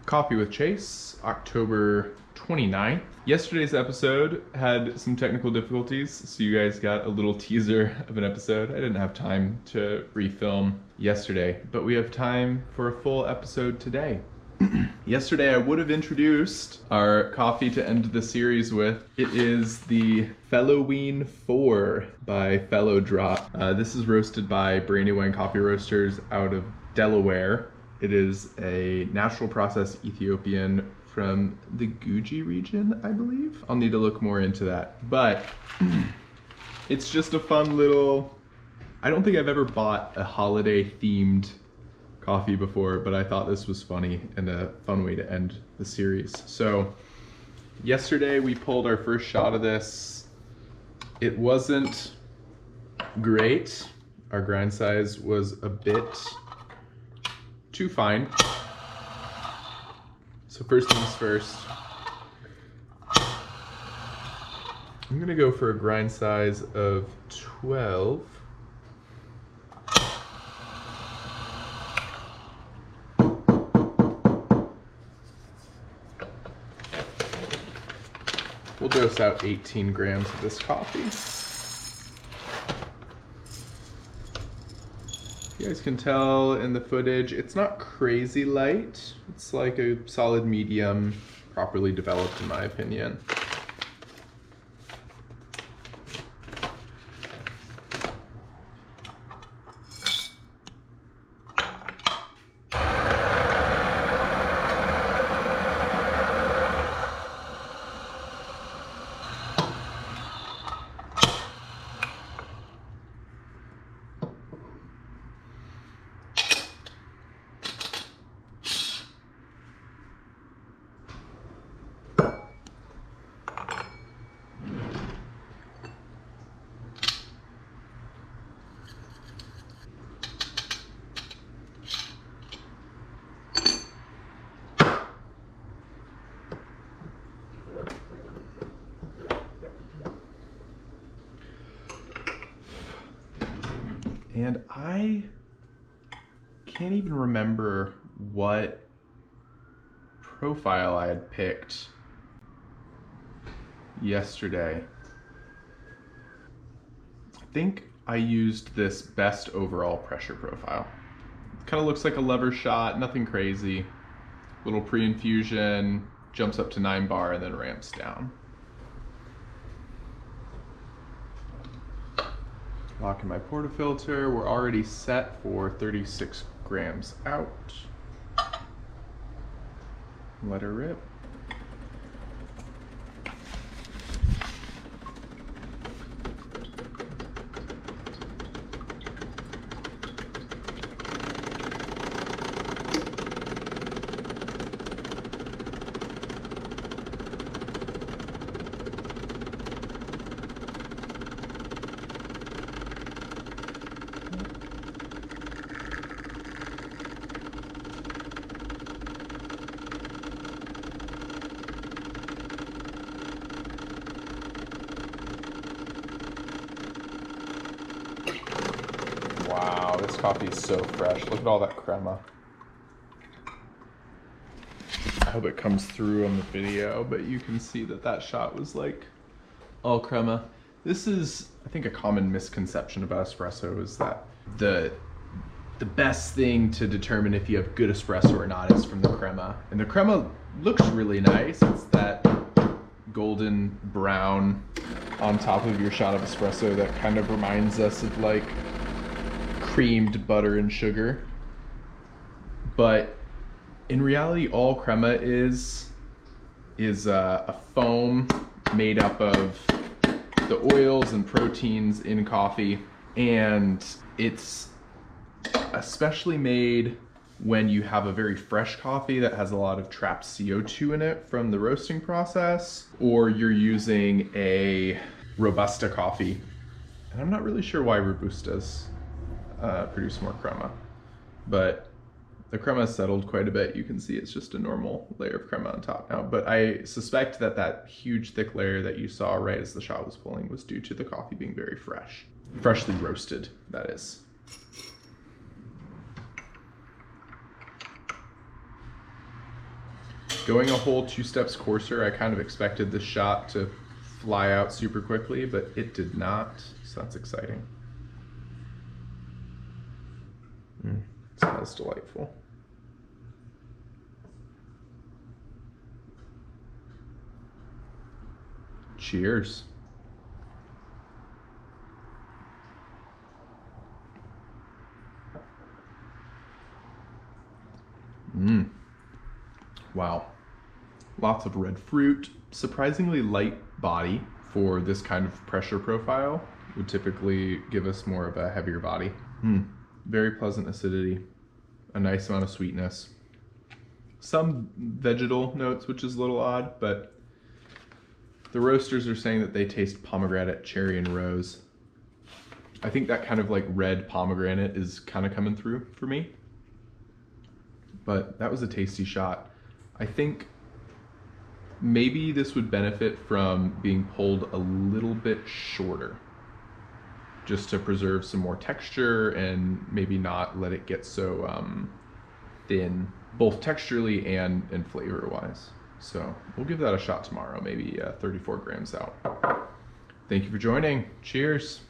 Coffee with Chase, October 29th. Yesterday's episode had some technical difficulties, so you guys got a little teaser of an episode. I didn't have time to refilm yesterday, but we have time for a full episode today. Yesterday I would have introduced our coffee to end the series with. It is the Fellowween 4 by Fellow Drop. This is roasted by Brandywine Coffee Roasters out of Delaware. It is a natural process Ethiopian from the Guji region, I believe. I'll need to look more into that. But it's just a fun little... I don't think I've ever bought a holiday themed coffee before, but I thought this was funny and a fun way to end the series. So yesterday we pulled our first shot of this. It wasn't great. Our grind size was a bit too fine. So first things first, I'm gonna go for a grind size of 12. We'll dose out 18 grams of this coffee. You guys can tell in the footage, it's not crazy light. It's like a solid medium, properly developed in my opinion. And I can't even remember what profile I had picked yesterday. I think I used this best overall pressure profile. It kind of looks like a lever shot, nothing crazy. Little pre-infusion, jumps up to 9 bar and then ramps down. Lock in my portafilter. We're already set for 36 grams out. Let her rip. Wow, this coffee is so fresh. Look at all that crema. I hope it comes through on the video, but you can see that that shot was like all crema. This is, I think, a common misconception about espresso is that the best thing to determine if you have good espresso or not is from the crema. And the crema looks really nice. It's that golden brown on top of your shot of espresso that kind of reminds us of like creamed butter and sugar. But in reality, all crema is a foam made up of the oils and proteins in coffee, and it's especially made when you have a very fresh coffee that has a lot of trapped CO2 in it from the roasting process, or you're using a Robusta coffee. And I'm not really sure why Robustas produce more crema, but the crema has settled quite a bit. You can see it's just a normal layer of crema on top now, but I suspect that that huge thick layer that you saw right as the shot was pulling was due to the coffee being very fresh. Freshly roasted, that is. Going a whole 2 steps coarser, I kind of expected this shot to fly out super quickly, but it did not, so that's exciting. Smells delightful. Cheers. Wow. Lots of red fruit, surprisingly light body for this kind of pressure profile. Would typically give us more of a heavier body. Very pleasant acidity, a nice amount of sweetness. Some vegetal notes, which is a little odd, but the roasters are saying that they taste pomegranate, cherry, and rose. I think that kind of like red pomegranate is kind of coming through for me. But that was a tasty shot. I think maybe this would benefit from being pulled a little bit shorter, just to preserve some more texture and maybe not let it get so thin, both texturally and flavor wise. So we'll give that a shot tomorrow, maybe 34 grams out. Thank you for joining. Cheers.